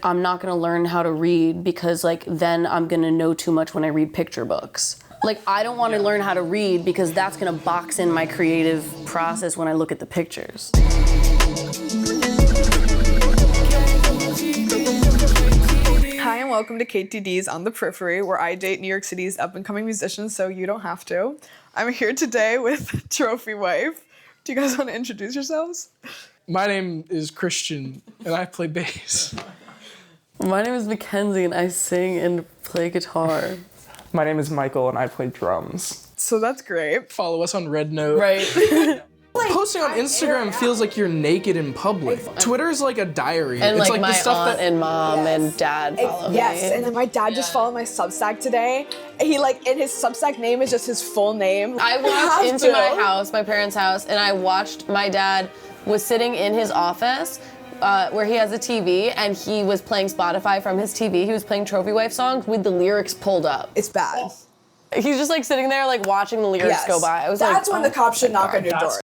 I'm not gonna learn how to read because like then I'm gonna know too much when I read picture books. Like I don't want to learn how to read because that's gonna box in my creative process when I look at the pictures. Hi and welcome to KTD's On the Periphery, where I date New York City's up-and-coming musicians so you don't have to. I'm here today with Trophy Wife. Do you guys want to introduce yourselves? My name is Christian, and I play bass. My name is Mackenzie and I sing and play guitar. My name is Michael and I play drums. So that's great. Follow us on Red Note. Right. Posting on Instagram feels like you're naked in public. Twitter is like a diary. And it's like my the stuff aunt and mom and dad follow me. Yes, and then my dad just followed my Substack today. He and his Substack name is just his full name. I walked into my house, my parents' house, and I watched my dad was sitting in his office where he has a TV, and he was playing Spotify from his TV. He was playing Trophy Wife songs with the lyrics pulled up. It's bad. He's just like sitting there like watching the lyrics go by. I was That's like, when the cops should knock on your door.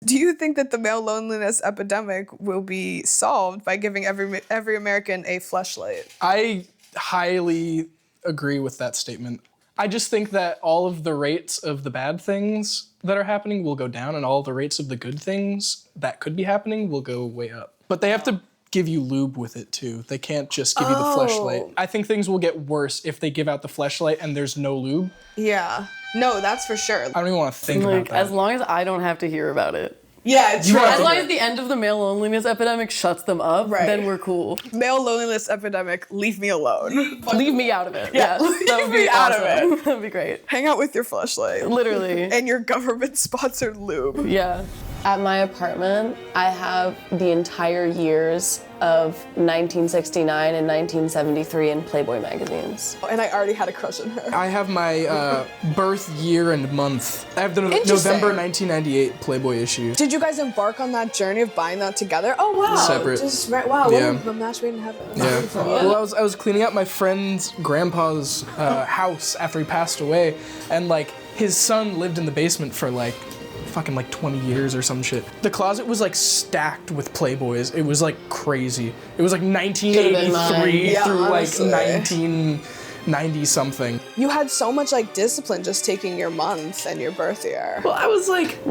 Do you think that the male loneliness epidemic will be solved by giving every American a fleshlight? I highly agree with that statement. I just think that all of the rates of the bad things that are happening will go down, and all the rates of the good things that could be happening will go way up. But they have to give you lube with it too. They can't just give you the fleshlight. I think things will get worse if they give out the fleshlight and there's no lube. Yeah. No, that's for sure. I don't even want to think about that. as long as I don't have to hear about it. Yeah, true. As long as the end of the male loneliness epidemic shuts them up, then we're cool. Male loneliness epidemic, leave me alone. Leave me out of it. Yes, that would be out of awesome. it. That'd be great. Hang out with your fleshlight. Literally. And your government-sponsored lube. Yeah. At my apartment, I have the entire years of 1969 and 1973 in Playboy magazines. And I already had a crush on her. I have my birth year and month. I have the Interesting. November 1998 Playboy issue. Did you guys embark on that journey of buying that together? Oh wow! Separate. Just right. Wow. Yeah. What a match made in heaven. Yeah. Well, I was cleaning up my friend's grandpa's house after he passed away, and like his son lived in the basement for like fucking like 20 years or some shit. The closet was like stacked with Playboys. It was like crazy. It was like 1983 through honestly. like 1990 something. You had so much like discipline just taking your month and your birth year. Well, I was like, The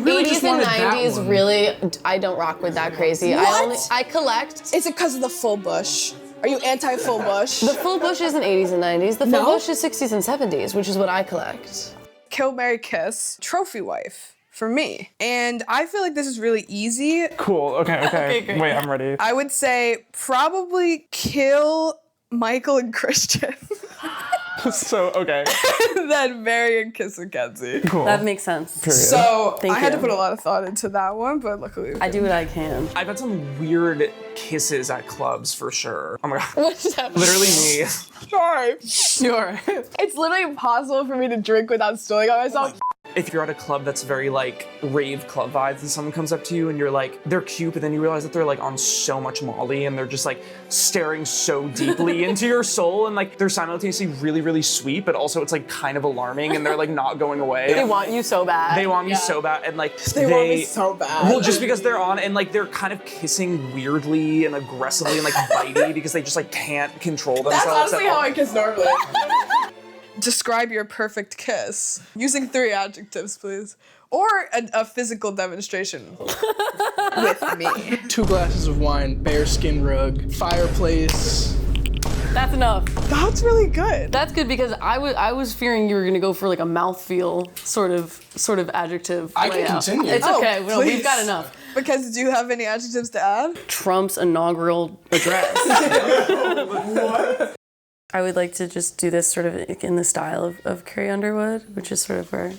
really 80s just and wanted that 90s one. really, I don't rock with that crazy. What? I collect. Is it because of the full bush? Are you anti-full bush? The full bush isn't 80s and 90s. The full No? bush is 60s and 70s, which is what I collect. Kill, marry, kiss. Trophy wife. For me. And I feel like this is really easy. Cool, okay. great. Wait, I'm ready. I would say probably kill Michael and Christian. So, okay. Then marry and kiss Mackenzie. Cool. That makes sense. Period. So Thank I had you. to put a lot of thought into that one, but luckily I do what I can. I've had some weird kisses at clubs for sure. Oh my god. What just happened? Literally me. sorry. you're It's literally impossible for me to drink without spilling on myself. If you're at a club that's very like rave club vibes and someone comes up to you and you're like, they're cute, but then you realize that they're like on so much Molly and they're just like staring so deeply into your soul, and like they're simultaneously really, really sweet, but also it's like kind of alarming and they're like not going away. They want you so bad. They want me so bad, and like They want me so bad. Well, just because they're on and like they're kind of kissing weirdly and aggressively and like bitey because they just like can't control themselves. That's honestly at all. how I kiss normally. Describe your perfect kiss. Using 3 adjectives, please. Or a physical demonstration with me. 2 glasses of wine, bearskin rug, fireplace. That's enough. That's really good. That's good because I was fearing you were gonna go for like a mouthfeel sort of adjective. I can layout. continue. It's Oh, okay. Well, please. we've got enough. Because do you have any adjectives to add? Trump's inaugural address. I would like to just do this sort of in the style of Carrie Underwood, which is sort of where.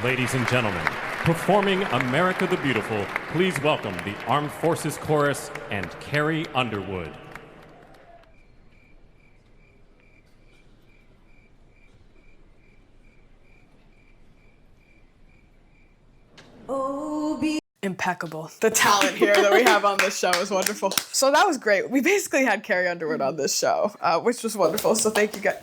Ladies and gentlemen, performing America the Beautiful, please welcome the Armed Forces Chorus and Carrie Underwood. impeccable. The talent here that we have on this show is wonderful. So that was great. We basically had Carrie Underwood on this show, which was wonderful. So thank you guys.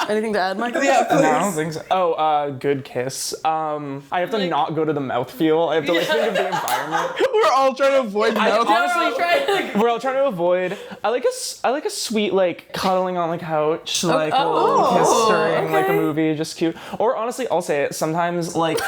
Anything to add, Michael? Yeah, please. No, I don't think so. Oh, good kiss. I have to not go to the mouthfeel. I have to like think of the environment. We're all trying to avoid mouth. Honestly, we're all trying to avoid. I like a sweet like cuddling on the couch, like a little kiss during like a movie, just cute. Or honestly, I'll say it. Sometimes like.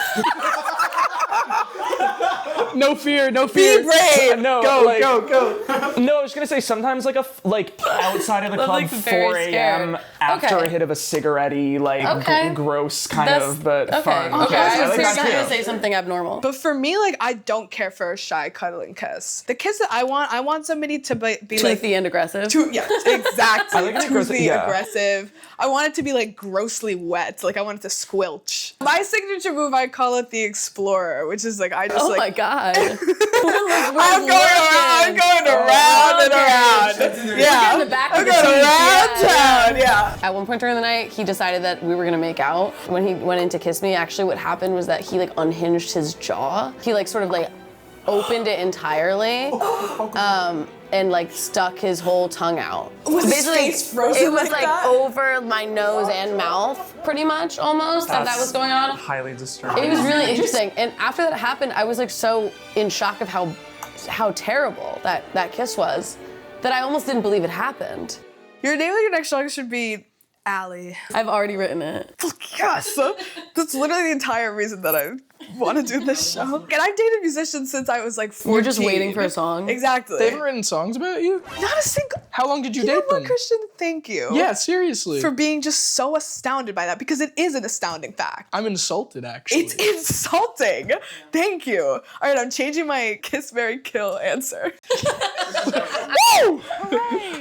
No fear, no fear. Be brave. No, Go, like, go. No, I was gonna say sometimes like outside of the club, like, 4 very a.m. scared. after Okay. a hit of a cigarette-y, like gross kind of, but fun. Okay, I I was like that going to too. say something abnormal. But for me, like, I don't care for a shy cuddling kiss. The kiss that I want somebody to be like Toothy and aggressive. Yeah, exactly. I like an aggressive- Toothy, yeah. aggressive. I want it to be like grossly wet. Like I want it to squelch. My signature move, I call it the Explorer, which is like I just Oh like my god. I'm going around and around. Yeah, in the back I'm of the going seat. around Yeah. town. Yeah. At one point during the night, he decided that we were gonna make out. When he went in to kiss me, actually what happened was that he like unhinged his jaw. He like sort of like opened it entirely. And like stuck his whole tongue out. Was his face frozen It was like like that? over my nose and mouth, pretty much almost, that was going on. Highly disturbing. It was really interesting. And after that happened, I was like so in shock of how terrible that kiss was that I almost didn't believe it happened. Your name of your next song should be Allie. I've already written it. Yes, that's literally the entire reason that I want to do this show. And I've dated musicians since I was like 14. You're just waiting for a song. Exactly. They haven't written songs about you? Not a single. How long did you You know date what, them? Christian? Thank you. Yeah, seriously. For being just so astounded by that, because it is an astounding fact. I'm insulted, actually. It's insulting. Thank you. All right, I'm changing my kiss, marry, kill answer. Woo!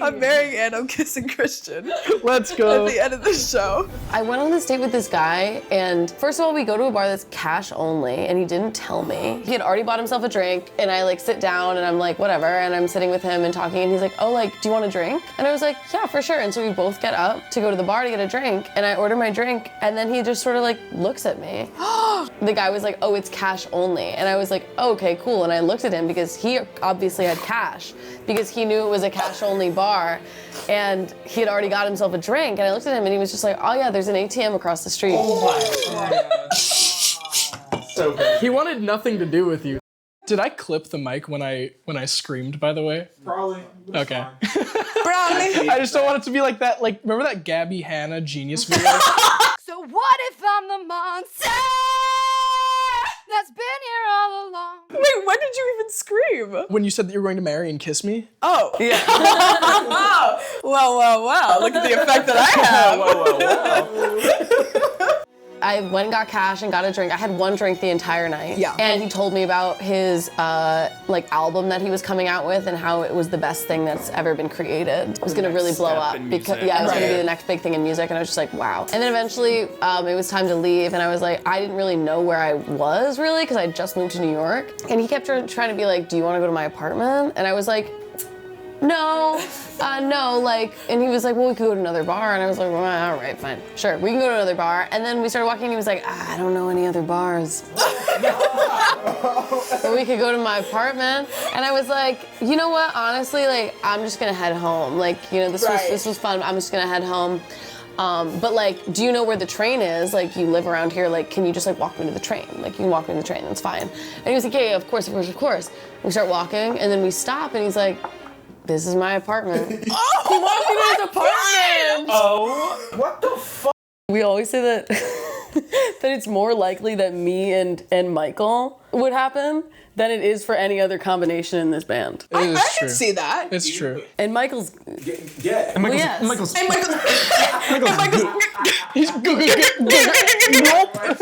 I'm marrying Anne. I'm kissing Christian. Let's At go. the end of the show. I went on this date with this guy, and first of all, we go to a bar that's cash only, and he didn't tell me. He had already bought himself a drink, and I like sit down, and I'm like, whatever, and I'm sitting with him and talking, and he's like, oh, like, do you want a drink? And I was like, yeah, for sure. And so we both get up to go to the bar to get a drink, and I order my drink, and then he just sort of like looks at me. The guy was like, oh, it's cash only. And I was like, oh, okay, cool. And I looked at him because he obviously had cash, because he knew it was a cash only bar, and he had already got himself a drink. And I looked at him, and he was just like, oh yeah, there's an ATM across the street. So good. He wanted nothing to do with you. Did I clip the mic when I screamed, by the way? Probably. Okay. Brownie. I just don't want it to be like that. Like, remember that Gabby Hanna Genius video? So what if I'm the monster that's been here all along? Wait, when did you even scream? When you said that you were going to marry and kiss me? Oh. Yeah. Wow. Look at the effect that I have. I went and got cash and got a drink. I had one drink the entire night. Yeah. And he told me about his like album that he was coming out with and how it was the best thing that's ever been created. It was gonna really blow step up in because music. it was gonna be Right. the next big thing in music, and I was just like, wow. And then eventually it was time to leave, and I was like, I didn't really know where I was really because I just moved to New York. And he kept trying to be like, do you want to go to my apartment? And I was like, no, like, and he was like, well, we could go to another bar. And I was like, well, all right, fine, sure, we can go to another bar. And then we started walking, and he was like, I don't know any other bars. Or we could go to my apartment. And I was like, you know what, honestly, like, I'm just gonna head home. Like, you know, this was fun, I'm just gonna head home. But like, do you know where the train is? Like, you live around here, like, can you just like walk me to the train? Like, you can walk me to the train, that's fine. And he was like, yeah, of course. We start walking, and then we stop, and he's like, this is my apartment. He walked me to his apartment! Oh. What the fuck? We always say that that it's more likely that me and Michael would happen than it is for any other combination in this band. It is I true. can see that. It's true. And Michael's, Yeah. well, yes. He's nope.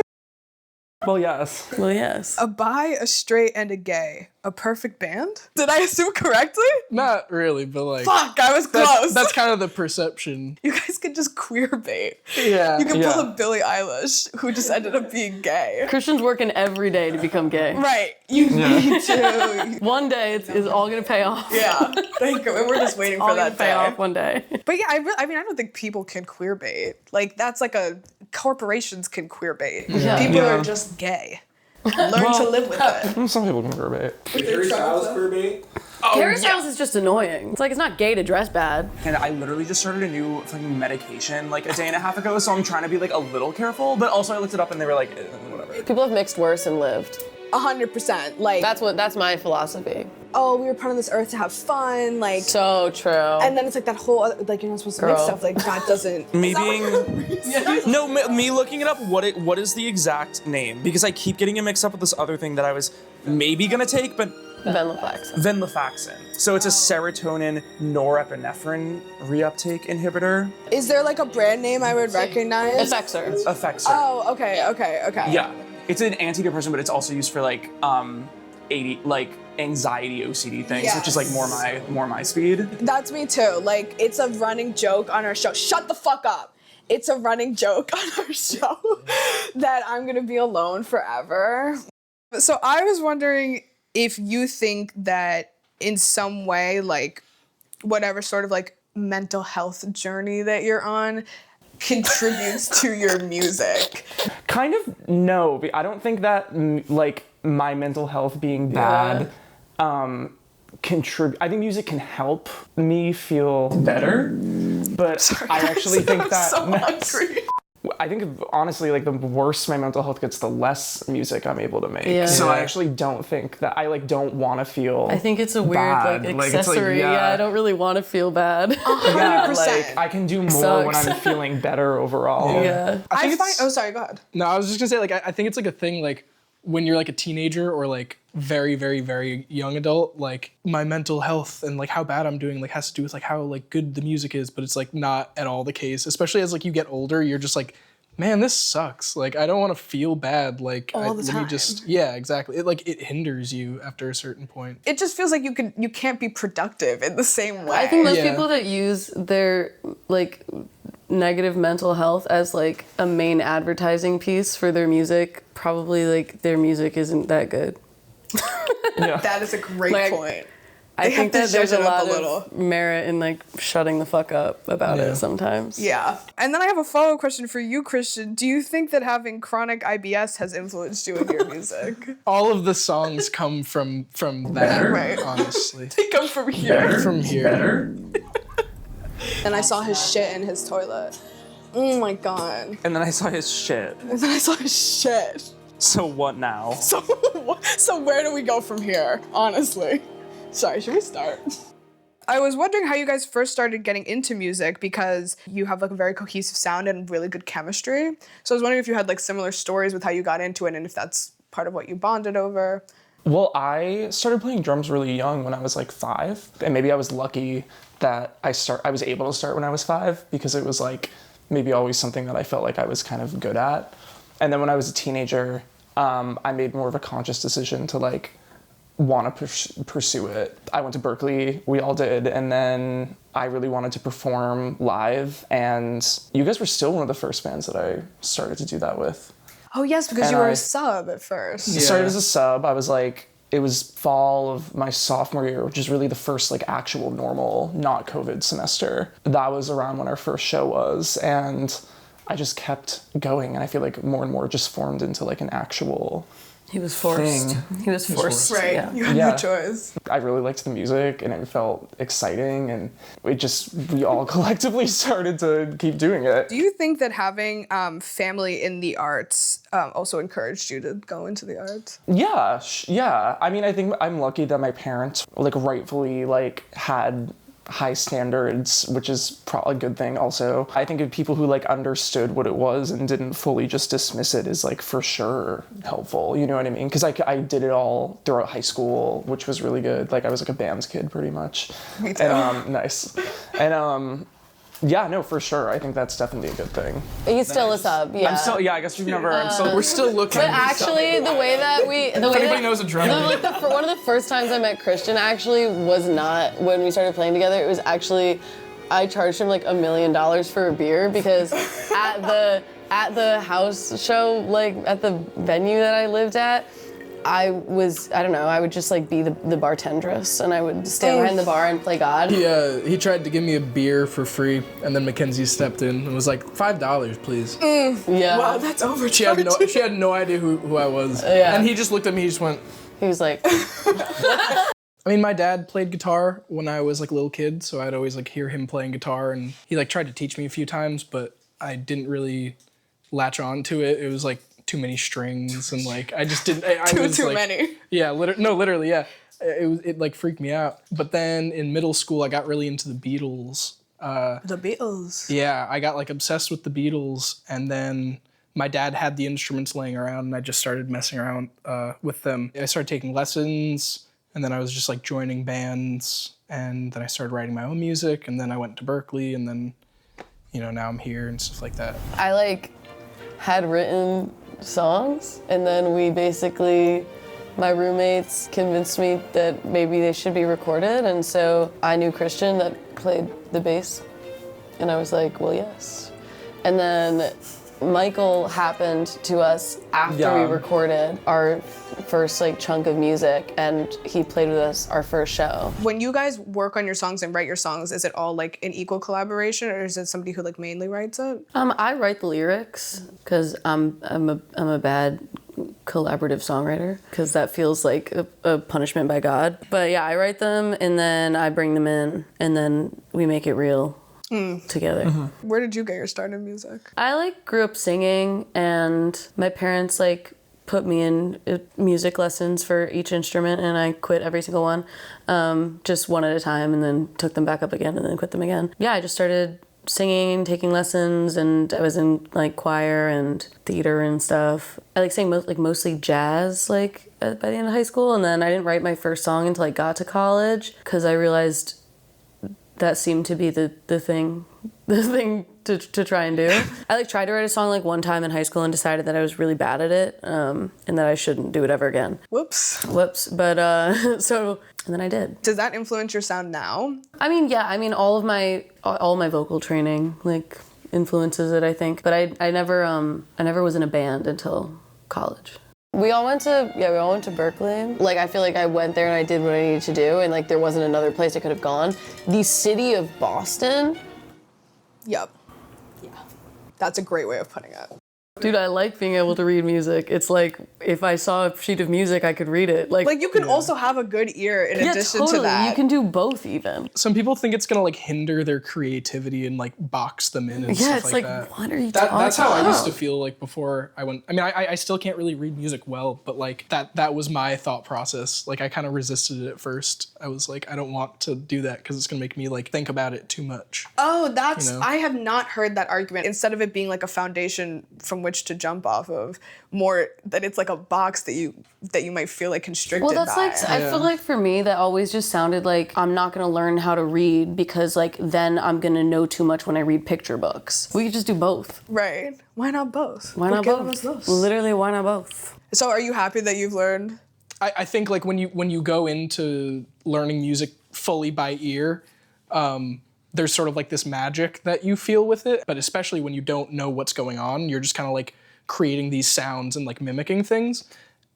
Well, yes. Well, yes. A bi, a straight, and a gay. A perfect band? Did I assume correctly? Not really, but like. Fuck, I was close. That's kind of the perception. You guys could just queer bait. Yeah. You can Yeah. pull a Billie Eilish who just ended up being gay. Christian's working every day to become gay. Right. You need to. One day it's all gonna pay off. Yeah. Thank you. We're just waiting All for gonna that pay day. off one day. But yeah, I mean, I don't think people can queer bait. Like, that's like corporations can queer bait. Yeah. People Yeah. are just gay. learn to live with it. Some people can verbatim. Harry Styles verbatim. Harry Styles is just annoying. It's like, it's not gay to dress bad. And I literally just started a new fucking medication like a day and a half ago, so I'm trying to be like a little careful, but also I looked it up and they were like, whatever. People have mixed worse and lived. 100%. Like, That's my philosophy. oh, we were put on this earth to have fun, like. So true. And then it's like that whole other, like you're not supposed to mix Girl. stuff. Like that doesn't. Me looking it up, what is the exact name? Because I keep getting it mixed up with this other thing that I was maybe gonna take, but venlafaxine. So it's a serotonin norepinephrine reuptake inhibitor. Is there like a brand name I would recognize? Effexor. Effexor. Oh, okay. Yeah, it's an antidepressant, but it's also used for like anxiety OCD things, which is like more my speed. That's me too. Like it's a running joke on our show. Shut the fuck up. It's a running joke on our show that I'm gonna be alone forever. So I was wondering if you think that in some way, like whatever sort of like mental health journey that you're on contributes to your music. Kind of no. I don't think that like my mental health being bad contribute. I think music can help me feel better, but I actually think that so hungry. I think honestly, like the worse my mental health gets, the less music I'm able to make. Yeah. So I actually don't think that I like don't want to feel. I think it's a weird bad. like It's like, accessory. Yeah, I don't really want to feel bad. 100%. Like I can do more when I'm feeling better overall. Yeah. I find. Oh, sorry. Go ahead. No, I was just gonna say, like, I think it's like a thing, like, when you're like a teenager or like very, very, very young adult, like my mental health and like how bad I'm doing like has to do with like how like good the music is, but it's like not at all the case. Especially as like you get older, you're just like, man, this sucks. Like I don't want to feel bad. Like all the time. Yeah, exactly. It hinders you after a certain point. It just feels like you can't be productive in the same way. I think most Yeah. people that use their like negative mental health as like a main advertising piece for their music, probably like their music isn't that good. that is a great Like, point. I think that there's a lot little. of merit in like shutting the fuck up about it sometimes. Yeah. And then I have a follow-up question for you, Christian. Do you think that having chronic IBS has influenced you in your music? All of the songs come from that, Right. honestly. They come from here. From here. And I saw his shit in his toilet. Oh my god. And then I saw his shit. And then I saw his shit. So what now? So where do we go from here, honestly? Sorry, should we start? I was wondering how you guys first started getting into music because you have like a very cohesive sound and really good chemistry. So I was wondering if you had like similar stories with how you got into it and if that's part of what you bonded over. Well, I started playing drums really young when I was like 5, and maybe I was lucky that I was able to start when I was 5 because it was like maybe always something that I felt like I was kind of good at. And then when I was a teenager, I made more of a conscious decision to like want to pursue it. I went to Berkeley, we all did, and then I really wanted to perform live, and you guys were still one of the first bands that I started to do that with. Oh yes, because you were a sub at first. I started as a sub. I was like, it was fall of my sophomore year, which is really the first like actual normal, not COVID semester. That was around when our first show was, and I just kept going, and I feel like more and more just formed into like an actual He was forced. thing. He was forced. Right, Yeah. you had no choice. I really liked the music, and it felt exciting, and we all collectively started to keep doing it. Do you think that having family in the arts also encouraged you to go into the arts? Yeah. I mean, I think I'm lucky that my parents like rightfully like had high standards, which is probably a good thing also. I think of people who like understood what it was and didn't fully just dismiss it is like for sure helpful, you know what I mean? Because I did it all throughout high school, which was really good. Like I was like a bands kid pretty much. Me too. And nice. And yeah, no, for sure. I think that's definitely a good thing. He's still a sub. Yeah. I guess we've never, We're still looking. But actually, the way that anybody knows a drummer. one of the first times I met Christian actually was not when we started playing together. It was actually, I charged him like $1 million for a beer because at the house show, like at the venue that I lived at, I don't know, I would just like be the bartendress, and I would stand behind the bar and play God. He tried to give me a beer for free, and then Mackenzie stepped in and was like, $5, please. Yeah. Wow, that's overcharging. She had no idea who I was. Yeah. And he just looked at me, he just went. He was like, I mean, my dad played guitar when I was like a little kid, so I'd always like hear him playing guitar, and he like tried to teach me a few times, but I didn't really latch on to it. It was like too many strings, and like I just didn't. Too many. Yeah, literally, yeah. It like freaked me out. But then in middle school, I got really into the Beatles. The Beatles. Yeah, I got like obsessed with the Beatles, and then my dad had the instruments laying around, and I just started messing around with them. I started taking lessons, and then I was just like joining bands, and then I started writing my own music, and then I went to Berkeley, and then, you know, now I'm here and stuff like that. I like had written songs, and then my roommates convinced me that maybe they should be recorded, and so I knew Christian that played the bass, and I was like, well, yes. And then Michael happened to us after we recorded our first like chunk of music, and he played with us our first show. When you guys work on your songs and write your songs, is it all like an equal collaboration, or is it somebody who like mainly writes it? I write the lyrics because I'm a bad collaborative songwriter, because that feels like a punishment by God. But yeah, I write them, and then I bring them in, and then we make it real. Together. Mm-hmm. Where did you get your start in music? I like grew up singing, and my parents like put me in music lessons for each instrument, and I quit every single one, just one at a time, and then took them back up again and then quit them again. Yeah, I just started singing, taking lessons, and I was in like choir and theater and stuff. I like sang mostly jazz like by the end of high school, and then I didn't write my first song until I got to college, because I realized that seemed to be the thing to try and do. I like tried to write a song like one time in high school and decided that I was really bad at it, and that I shouldn't do it ever again. Whoops. But and then I did. Does that influence your sound now? I mean, yeah. I mean, all my vocal training like influences it, I think. But I never was in a band until college. We all went to Berkeley. Like, I feel like I went there and I did what I needed to do, and like there wasn't another place I could have gone. The city of Boston. Yep. Yeah. That's a great way of putting it. Dude, I like being able to read music. It's like, if I saw a sheet of music, I could read it. Like you can also have a good ear in addition to that. You can do both even. Some people think it's gonna like hinder their creativity and like box them in and stuff like that. What are you talking about? That's how I used to feel like before I went. I mean, I still can't really read music well, but like that was my thought process. Like I kind of resisted it at first. I was like, I don't want to do that because it's gonna make me like think about it too much. Oh, that's, you know? I have not heard that argument. Instead of it being like a foundation from which to jump off of, more that it's like a box that you might feel like constricted by. Well, that's like, I feel like for me, that always just sounded like I'm not gonna learn how to read because like then I'm gonna know too much when I read picture books. We could just do both. Right. Why not both? Why not both? Literally, why not both? So are you happy that you've learned? I think like when you go into learning music fully by ear, there's sort of like this magic that you feel with it, but especially when you don't know what's going on, you're just kind of like creating these sounds and like mimicking things.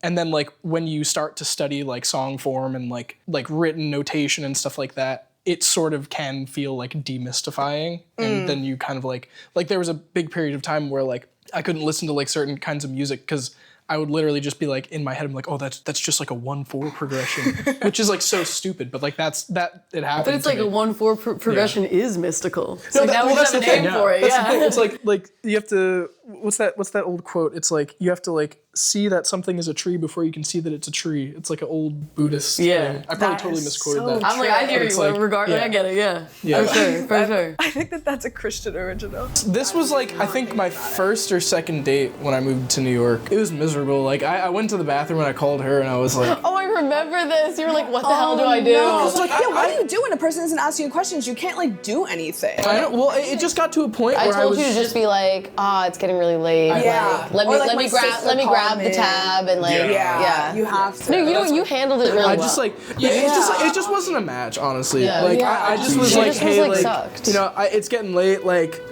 And then like when you start to study like song form and like written notation and stuff like that, it sort of can feel like demystifying. And then you kind of like there was a big period of time where like I couldn't listen to like certain kinds of music because I would literally just be like in my head, I'm like, oh, that's just like a 1/4 progression, which is like so stupid, but like it happened. But it's like a 1/4 progression is mystical. So No, now we have a name for it. That's the Yeah. thing. It's like you have to. What's that old quote? It's like you have to like see that something is a tree before you can see that it's a tree. It's like an old Buddhist thing. I probably totally misquoted that. I'm like, I hear It's you. like, Regardless, yeah. I get it. Yeah. Yeah. For sure. I think that's a Christian original. This was like I think my first or second date when I moved to New York. It was miserable. Like I went to the bathroom and I called her and I was like, Oh, I remember this. You were like, what the hell do I do? I was like, yeah, what do you do when a person isn't asking you questions? You can't like do anything. I don't. Well, it just got to a point I where I told was you to just be like, it's getting really late. Yeah. Like, let Or, like, me my grab sister the called tab and like Yeah. You have to. No, you handled it really I well. just like it just wasn't a match, honestly. Yeah. Like Yeah. I just was She like, just was, hey, like, like sucked. you know, it's getting late. Like,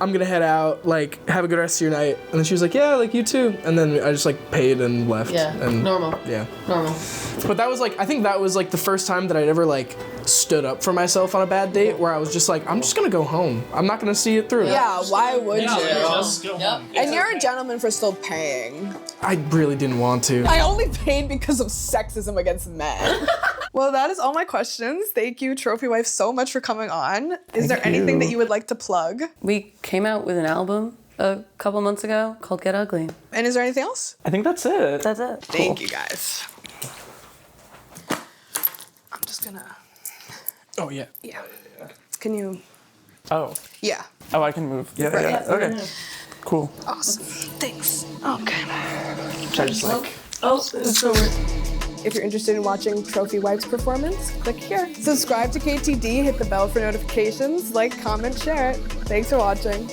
I'm gonna head out, like, have a good rest of your night. And then she was like, yeah, like, you too. And then I just, like, paid and left. Yeah, and, normal. Yeah. Normal. But that was, like, I think that was, like, the first time that I'd ever, like, stood up for myself on a bad date, where I was just like, I'm just gonna go home. I'm not gonna see it through. Yeah, why would you? Just go home. And you're a gentleman for still paying. I really didn't want to. I only paid because of sexism against men. Well, that is all my questions. Thank you, Trophy Wife, so much for coming on. Is there anything that you would like to plug? We came out with an album a couple months ago called Get Ugly. And is there anything else? I think that's it. That's it. Thank you, guys. I'm just gonna... Oh, yeah. Yeah. Can you... Oh. Yeah. Oh, I can move. Yeah, Right. yeah. Okay. Cool. Awesome. Thanks. Okay. Should I just like... Oh, it's so weird. If you're interested in watching Trophy Wife's performance, click here. Subscribe to KTD, hit the bell for notifications, like, comment, share it. Thanks for watching.